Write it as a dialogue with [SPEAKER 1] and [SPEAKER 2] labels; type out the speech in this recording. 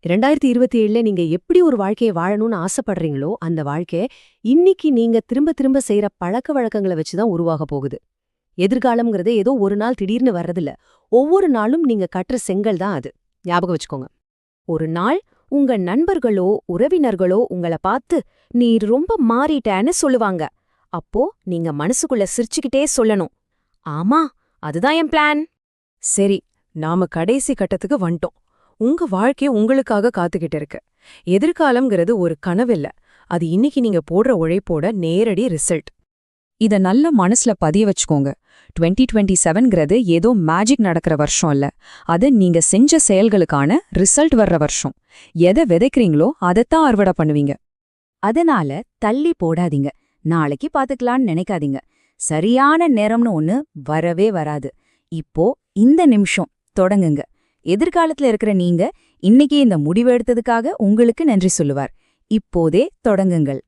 [SPEAKER 1] 2027ல நீங்க எப்படி ஒரு வாழ்க்கைய வாழணும்னு ஆசைப்படுறீங்களோ, அந்த வாழ்க்கை இன்னிக்கு நீங்க திரும்ப திரும்ப செய்யற பழக்கவழக்கங்கள வச்சு தான் உருவாகப் போகுது. எதிர்காலம்ங்கிறது ஏதோ ஒரு நாள் திடீர்னு வர்றதில்ல. ஒவ்வொரு நாளும் நீங்க கற்ற செங்கல் தான் அது. ஞாபகம் வச்சுக்கோங்க. ஒரு நாள் உங்க நண்பர்களோ, உறவினர்களோ உங்கள பார்த்து, "நீ ரொம்ப மாறிட்டேன்னு" சொல்லுவாங்க. அப்போ நீங்க மனசுக்குள்ள சிரிச்சுக்கிட்டே சொல்லணும், "ஆமா, அதுதான் என் பிளான்."
[SPEAKER 2] சரி, நாம கடைசி கட்டத்துக்கு வந்துட்டோம். உங்க வாழ்க்கை உங்களுக்காக காத்துக்கிட்டு இருக்கு. எதிர்காலம்ங்கிறது ஒரு கனவில்ல, அது இன்னைக்கு நீங்க போடுற உழைப்போட நேரடி ரிசல்ட். இத நல்ல மனசுல பதிய வச்சுக்கோங்க. 2027ங்கிறது ஏதோ மேஜிக் நடக்கிற வருஷம் இல்ல, அது நீங்க செஞ்ச செயல்களுக்கான ரிசல்ட் வர்ற வருஷம். எதை விதைக்கிறீங்களோ அதைத்தான் அறுவடை பண்ணுவீங்க.
[SPEAKER 3] அதனால தள்ளி போடாதீங்க, நாளைக்கு பாத்துக்கலான்னு நினைக்காதீங்க. சரியான நேரம்னு ஒண்ணு வரவே வராது. இப்போ இந்த நிமிஷம் தொடங்குங்க. எதிர்காலத்துல இருக்கிற நீங்க இன்னைக்கு இந்த முடிவு எடுத்ததுக்காக உங்களுக்கு நன்றி சொல்லுவார். இப்போதே தொடங்குங்கள்.